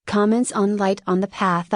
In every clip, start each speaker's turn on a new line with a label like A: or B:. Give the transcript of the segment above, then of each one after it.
A: Comments on light on the path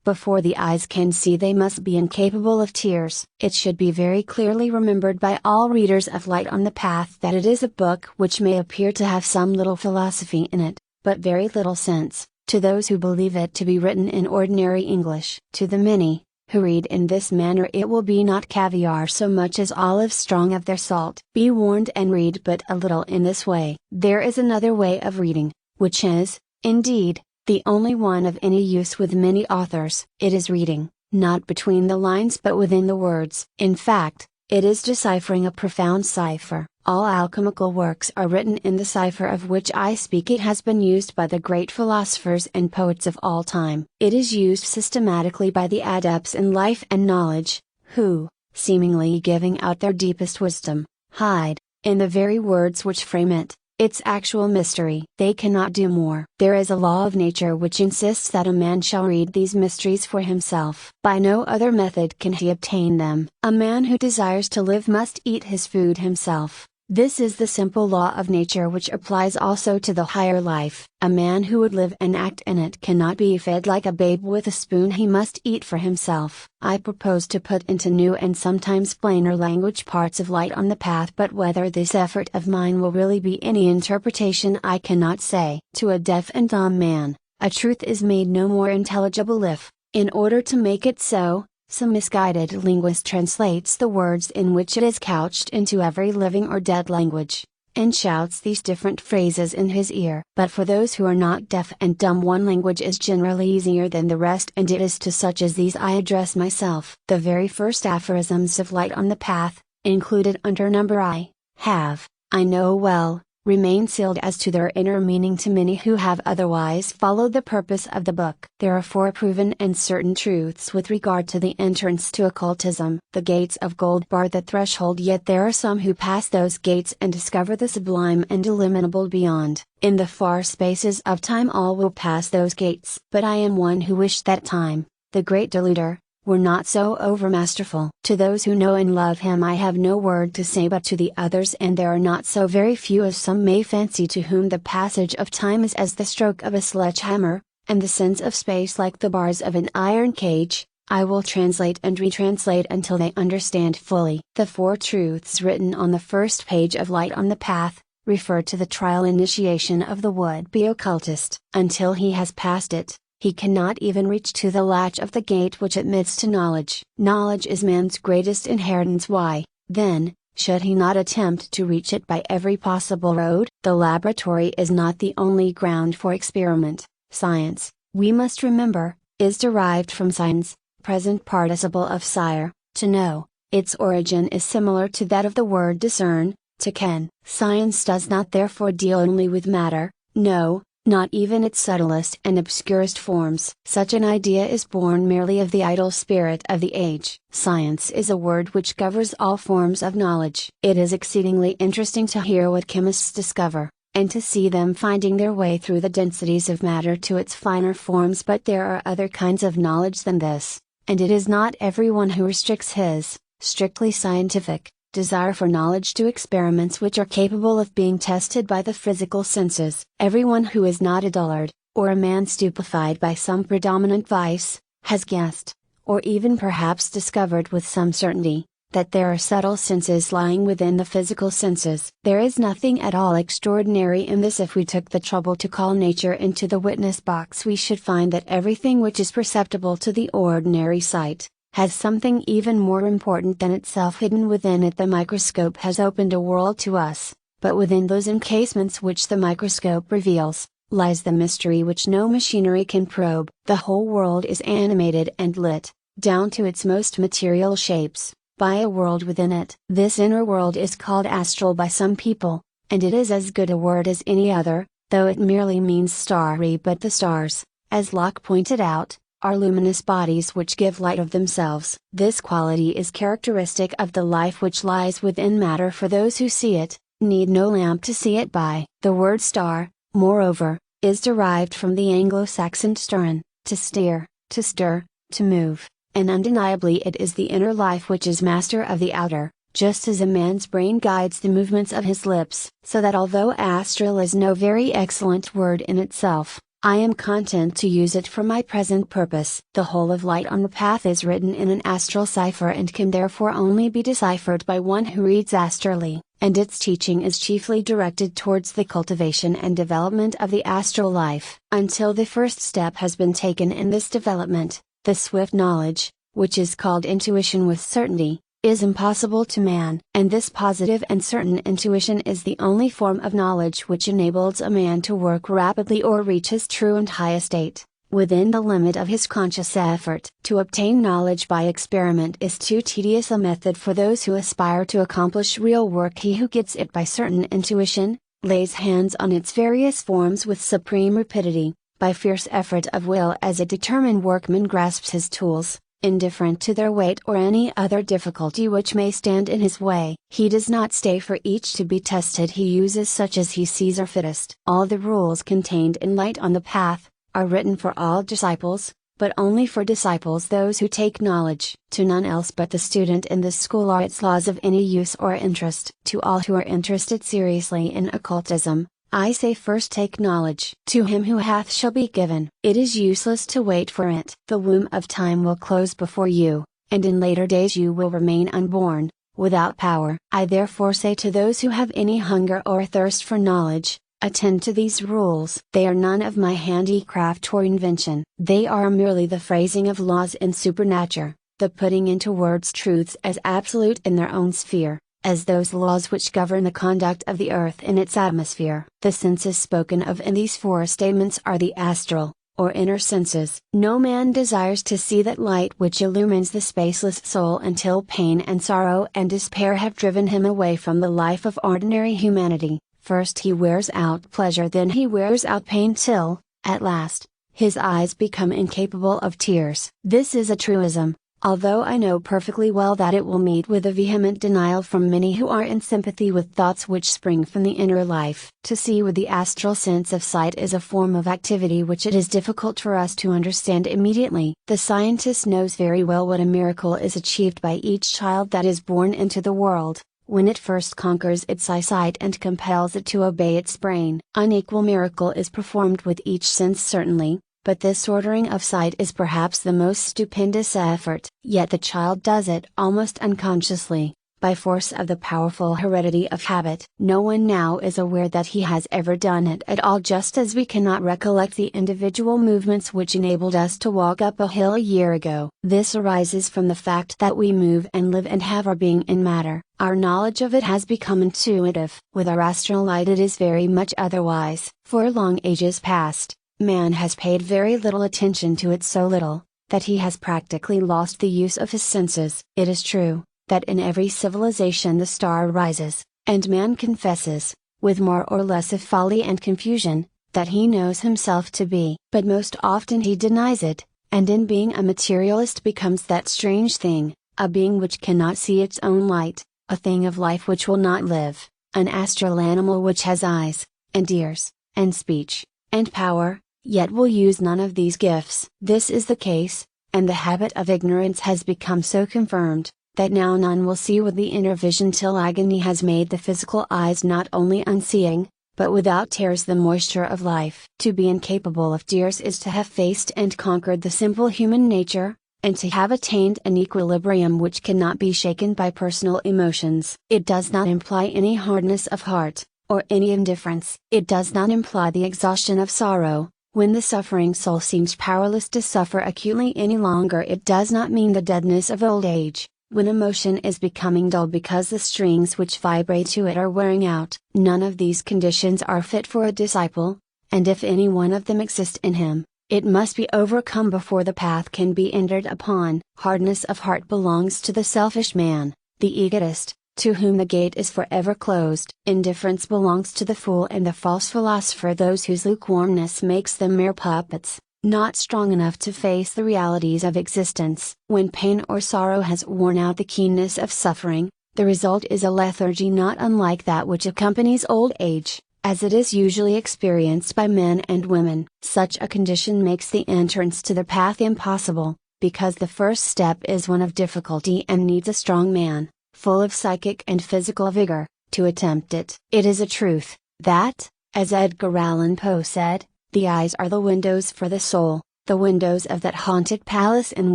A: before the eyes can see they must be incapable of tears. It should be very clearly remembered by all readers of Light on the Path that it is a book which may appear to have some little philosophy in it, but very little sense, to those who believe it to be written in ordinary English. To the many, who read in this manner, it will be not caviar so much as olive strong of their salt. Be warned and read but a little in this way. There is another way of reading, which is, indeed, the only one of any use with many authors. It is reading, not between the lines but within the words. In fact, it is deciphering a profound cipher. All alchemical works are written in the cipher of which I speak. It has been used by the great philosophers and poets of all time. It is used systematically by the adepts in life and knowledge, who, seemingly giving out their deepest wisdom, hide, in the very words which frame it, its actual mystery. They cannot do more. There is a law of nature which insists that a man shall read these mysteries for himself. By no other method can he obtain them. A man who desires to live must eat his food himself. This is the simple law of nature which applies also to the higher life. A man who would live and act in it cannot be fed like a babe with a spoon. He must eat for himself. I propose to put into new and sometimes plainer language parts of Light on the Path, but whether this effort of mine will really be any interpretation I cannot say. To a deaf and dumb man, a truth is made no more intelligible if, in order to make it so, some misguided linguist translates the words in which it is couched into every living or dead language, and shouts these different phrases in his ear. But for those who are not deaf and dumb, one language is generally easier than the rest, and it is to such as these I address myself. The very first aphorisms of Light on the Path, included under number I, have, I know well, remain sealed as to their inner meaning to many who have otherwise followed the purpose of the book. There are 4 proven and certain truths with regard to the entrance to occultism. The gates of gold bar the threshold, yet there are some who pass those gates and discover the sublime and illimitable beyond. In the far spaces of time all will pass those gates. But I am one who wish that time, the great deluder, were not so overmasterful. To those who know and love him I have no word to say, but to the others, and there are not so very few as some may fancy, to whom the passage of time is as the stroke of a sledgehammer, and the sense of space like the bars of an iron cage, I will translate and retranslate until they understand fully. The 4 truths written on the first page of Light on the Path, refer to the trial initiation of the would-be occultist. Until he has passed it, he cannot even reach to the latch of the gate which admits to knowledge. Knowledge is man's greatest inheritance. Why, then, should he not attempt to reach it by every possible road? The laboratory is not the only ground for experiment. Science, we must remember, is derived from science, present participle of sire, to know. Its origin is similar to that of the word discern, to ken. Science does not therefore deal only with matter, no, not even its subtlest and obscurest forms. Such an idea is born merely of the idle spirit of the age. Science is a word which covers all forms of knowledge. It is exceedingly interesting to hear what chemists discover, and to see them finding their way through the densities of matter to its finer forms. But there are other kinds of knowledge than this, and it is not everyone who restricts his, strictly scientific, desire for knowledge to experiments which are capable of being tested by the physical senses. Everyone who is not a dullard, or a man stupefied by some predominant vice, has guessed, or even perhaps discovered with some certainty, that there are subtle senses lying within the physical senses. There is nothing at all extraordinary in this. If we took the trouble to call nature into the witness box, we should find that everything which is perceptible to the ordinary sight, has something even more important than itself hidden within it. The microscope has opened a world to us, but within those encasements which the microscope reveals, lies the mystery which no machinery can probe. The whole world is animated and lit, down to its most material shapes, by a world within it. This inner world is called astral by some people, and it is as good a word as any other, though it merely means starry. But the stars, as Locke pointed out, are luminous bodies which give light of themselves. This quality is characteristic of the life which lies within matter, for those who see it, need no lamp to see it by. The word star, moreover, is derived from the Anglo-Saxon stern, to steer, to stir, to move, and undeniably it is the inner life which is master of the outer, just as a man's brain guides the movements of his lips. So that although astral is no very excellent word in itself, I am content to use it for my present purpose. The whole of Light on the Path is written in an astral cipher and can therefore only be deciphered by one who reads astrally, and its teaching is chiefly directed towards the cultivation and development of the astral life. Until the first step has been taken in this development, the swift knowledge, which is called intuition with certainty, is impossible to man. And this positive and certain intuition is the only form of knowledge which enables a man to work rapidly or reach his true and high estate, within the limit of his conscious effort. To obtain knowledge by experiment is too tedious a method for those who aspire to accomplish real work. He who gets it by certain intuition, lays hands on its various forms with supreme rapidity, by fierce effort of will, as a determined workman grasps his tools, indifferent to their weight or any other difficulty which may stand in his way. He does not stay for each to be tested, he uses such as he sees are fittest. All the rules contained in Light on the Path, are written for all disciples, but only for disciples those who take knowledge. To none else but the student in this school are its laws of any use or interest. To all who are interested seriously in occultism, I say first take knowledge. To him who hath shall be given. It is useless to wait for it. The womb of time will close before you, and in later days you will remain unborn, without power. I therefore say to those who have any hunger or thirst for knowledge, attend to these rules. They are none of my handicraft or invention. They are merely the phrasing of laws in supernature, the putting into words truths as absolute in their own sphere, as those laws which govern the conduct of the earth in its atmosphere. The senses spoken of in these four statements are the astral, or inner senses. No man desires to see that light which illumines the spaceless soul until pain and sorrow and despair have driven him away from the life of ordinary humanity. First he wears out pleasure, then he wears out pain, till, at last, his eyes become incapable of tears. This is a truism, although I know perfectly well that it will meet with a vehement denial from many who are in sympathy with thoughts which spring from the inner life. To see with the astral sense of sight is a form of activity which it is difficult for us to understand immediately. The scientist knows very well what a miracle is achieved by each child that is born into the world, when it first conquers its eyesight and compels it to obey its brain. Unequal miracle is performed with each sense certainly, but this ordering of sight is perhaps the most stupendous effort. Yet the child does it almost unconsciously, by force of the powerful heredity of habit. No one now is aware that he has ever done it at all, just as we cannot recollect the individual movements which enabled us to walk up a hill a year ago. This arises from the fact that we move and live and have our being in matter. Our knowledge of it has become intuitive. With our astral light it is very much otherwise. For long ages past, man has paid very little attention to it, so little, that he has practically lost the use of his senses. It is true, that in every civilization the star rises, and man confesses, with more or less of folly and confusion, that he knows himself to be. But most often he denies it, and in being a materialist becomes that strange thing, a being which cannot see its own light, a thing of life which will not live, an astral animal which has eyes, and ears, and speech, and power, yet will use none of these gifts. This is the case, and the habit of ignorance has become so confirmed, that now none will see with the inner vision till agony has made the physical eyes not only unseeing, but without tears the moisture of life. To be incapable of tears is to have faced and conquered the simple human nature, and to have attained an equilibrium which cannot be shaken by personal emotions. It does not imply any hardness of heart, or any indifference. It does not imply the exhaustion of sorrow, when the suffering soul seems powerless to suffer acutely any longer. It does not mean the deadness of old age, when emotion is becoming dull because the strings which vibrate to it are wearing out. None of these conditions are fit for a disciple, and if any one of them exist in him, it must be overcome before the path can be entered upon. Hardness of heart belongs to the selfish man, the egotist, to whom the gate is forever closed. Indifference belongs to the fool and the false philosopher, those whose lukewarmness makes them mere puppets, not strong enough to face the realities of existence. When pain or sorrow has worn out the keenness of suffering, the result is a lethargy not unlike that which accompanies old age, as it is usually experienced by men and women. Such a condition makes the entrance to the path impossible, because the first step is one of difficulty and needs a strong man, full of psychic and physical vigor, to attempt it. It is a truth, that, as Edgar Allan Poe said, The eyes are the windows for the soul, the windows of that haunted palace in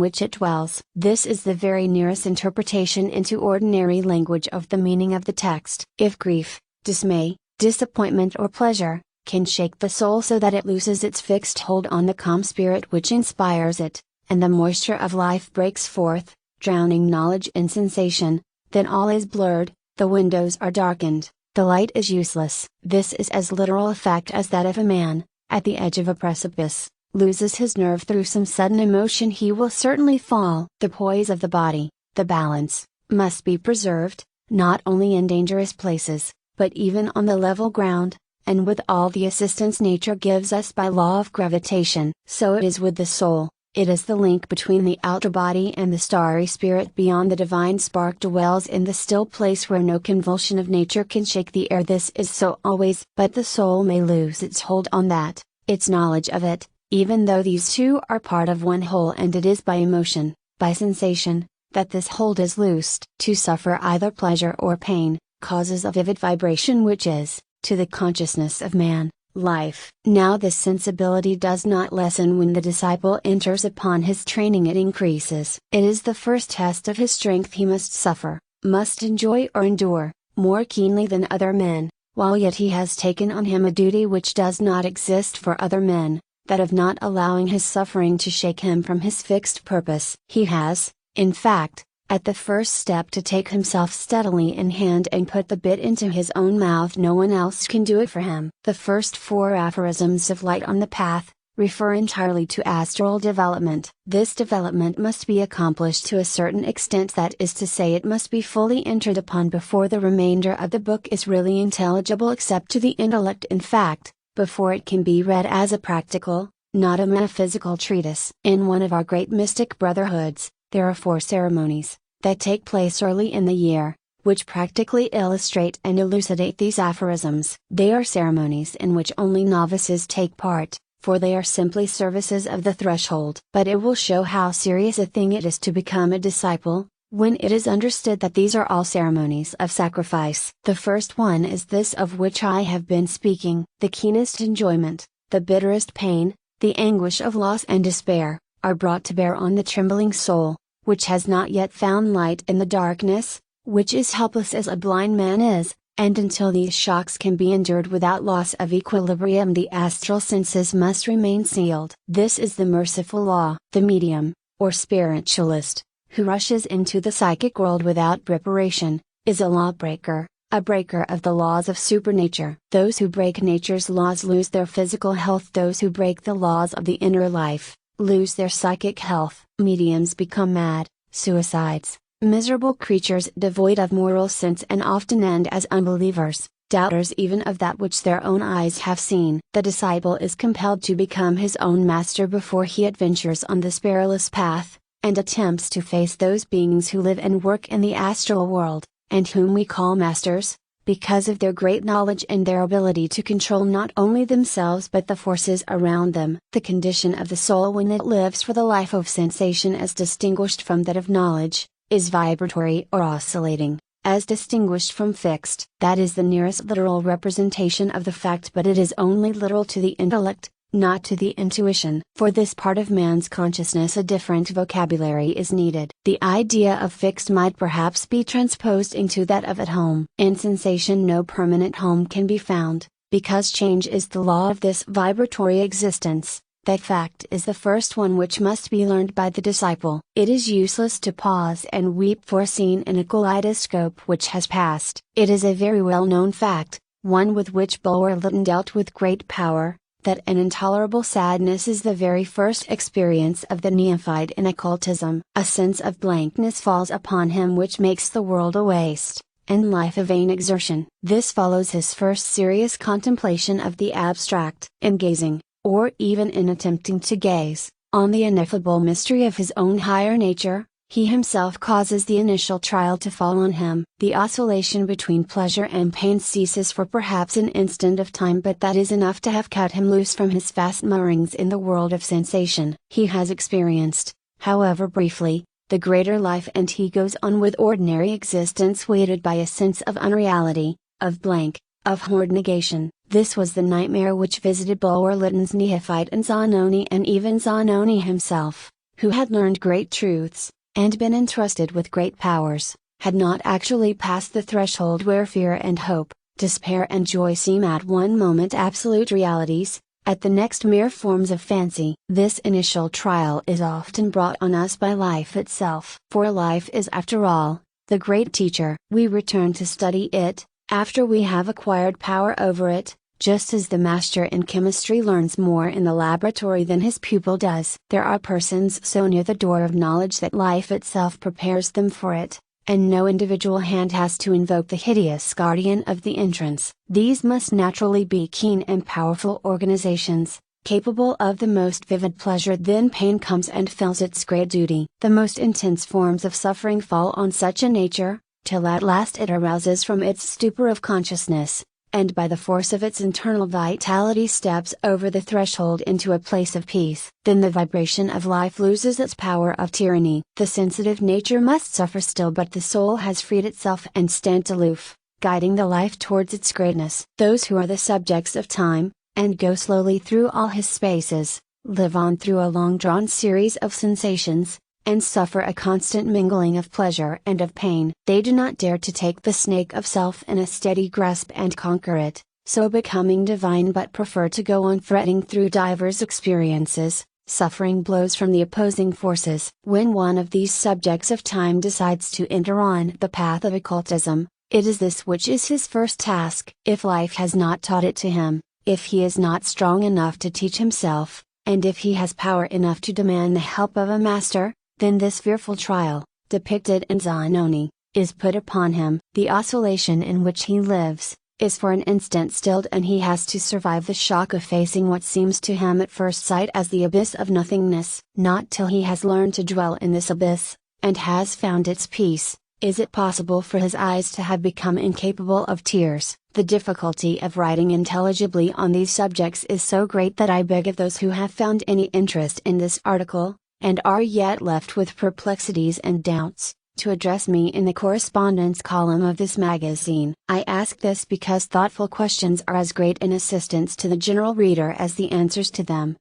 A: which it dwells. This is the very nearest interpretation into ordinary language of the meaning of the text. If grief, dismay, disappointment or pleasure, can shake the soul so that it loses its fixed hold on the calm spirit which inspires it, and the moisture of life breaks forth, drowning knowledge in sensation, then all is blurred, the windows are darkened, the light is useless. This is as literal a fact as that if a man, at the edge of a precipice, loses his nerve through some sudden emotion he will certainly fall. The poise of the body, the balance, must be preserved, not only in dangerous places, but even on the level ground, and with all the assistance nature gives us by law of gravitation. So it is with the soul. It is the link between the outer body and the starry spirit beyond. The divine spark dwells in the still place where no convulsion of nature can shake the air. This is so always. But the soul may lose its hold on that, its knowledge of it, even though these two are part of one whole, and it is by emotion, by sensation, that this hold is loosed. To suffer either pleasure or pain, causes a vivid vibration which is, to the consciousness of man, life. Now this sensibility does not lessen when the disciple enters upon his training, it increases. It is the first test of his strength. He must suffer, must enjoy or endure, more keenly than other men, while yet he has taken on him a duty which does not exist for other men, that of not allowing his suffering to shake him from his fixed purpose. He has, in fact, at the first step to take himself steadily in hand and put the bit into his own mouth. No one else can do it for him. The first 4 aphorisms of Light on the Path refer entirely to astral development. This development must be accomplished to a certain extent, that is to say, it must be fully entered upon before the remainder of the book is really intelligible except to the intellect. In fact, before it can be read as a practical, not a metaphysical treatise. In one of our great mystic brotherhoods, there are 4 ceremonies, that take place early in the year, which practically illustrate and elucidate these aphorisms. They are ceremonies in which only novices take part, for they are simply services of the threshold. But it will show how serious a thing it is to become a disciple, when it is understood that these are all ceremonies of sacrifice. The first one is this of which I have been speaking. The keenest enjoyment, the bitterest pain, the anguish of loss and despair, are brought to bear on the trembling soul, which has not yet found light in the darkness, which is helpless as a blind man is, and until these shocks can be endured without loss of equilibrium, the astral senses must remain sealed. This is the merciful law. The medium, or spiritualist, who rushes into the psychic world without preparation, is a lawbreaker, a breaker of the laws of supernature. Those who break nature's laws lose their physical health. Those who break the laws of the inner life, lose their psychic health. Mediums become mad, suicides, miserable creatures devoid of moral sense, and often end as unbelievers, doubters even of that which their own eyes have seen. The disciple is compelled to become his own master before he adventures on this perilous path, and attempts to face those beings who live and work in the astral world, and whom we call masters, because of their great knowledge and their ability to control not only themselves but the forces around them. The condition of the soul when it lives for the life of sensation as distinguished from that of knowledge, is vibratory or oscillating, as distinguished from fixed. That is the nearest literal representation of the fact, but it is only literal to the intellect, not to the intuition. For this part of man's consciousness a different vocabulary is needed. The idea of fixed might perhaps be transposed into that of at home. In sensation no permanent home can be found, because change is the law of this vibratory existence. That fact is the first one which must be learned by the disciple. It is useless to pause and weep for a scene in a kaleidoscope which has passed. It is a very well known fact, one with which Bulwer Lytton dealt with great power, that an intolerable sadness is the very first experience of the neophyte in occultism. A sense of blankness falls upon him which makes the world a waste, and life a vain exertion. This follows his first serious contemplation of the abstract. In gazing, or even in attempting to gaze, on the ineffable mystery of his own higher nature, he himself causes the initial trial to fall on him. The oscillation between pleasure and pain ceases for perhaps an instant of time, but that is enough to have cut him loose from his fast moorings in the world of sensation. He has experienced, however briefly, the greater life, and he goes on with ordinary existence weighted by a sense of unreality, of blank, of horrid negation. This was the nightmare which visited Bulwer Lytton's neophyte and Zanoni, and even Zanoni himself, who had learned great truths, and been entrusted with great powers, had not actually passed the threshold where fear and hope, despair and joy seem at one moment absolute realities, at the next mere forms of fancy. This initial trial is often brought on us by life itself. For life is, after all, the great teacher. We return to study it, after we have acquired power over it, just as the master in chemistry learns more in the laboratory than his pupil does. There are persons so near the door of knowledge that life itself prepares them for it, and no individual hand has to invoke the hideous guardian of the entrance. These must naturally be keen and powerful organizations, capable of the most vivid pleasure. Then pain comes and fills its great duty. The most intense forms of suffering fall on such a nature, till at last it arouses from its stupor of consciousness, and by the force of its internal vitality steps over the threshold into a place of peace. Then the vibration of life loses its power of tyranny. The sensitive nature must suffer still, but the soul has freed itself and stands aloof, guiding the life towards its greatness. Those who are the subjects of time, and go slowly through all his spaces, live on through a long-drawn series of sensations, and suffer a constant mingling of pleasure and of pain. They do not dare to take the snake of self in a steady grasp and conquer it, so becoming divine, but prefer to go on fretting through divers experiences, suffering blows from the opposing forces. When one of these subjects of time decides to enter on the path of occultism, it is this which is his first task. If life has not taught it to him, if he is not strong enough to teach himself, and if he has power enough to demand the help of a master, then this fearful trial, depicted in Zanoni, is put upon him. The oscillation in which he lives, is for an instant stilled, and he has to survive the shock of facing what seems to him at first sight as the abyss of nothingness. Not till he has learned to dwell in this abyss, and has found its peace, is it possible for his eyes to have become incapable of tears. The difficulty of writing intelligibly on these subjects is so great that I beg of those who have found any interest in this article, and are yet left with perplexities and doubts, to address me in the correspondence column of this magazine. I ask this because thoughtful questions are as great an assistance to the general reader as the answers to them.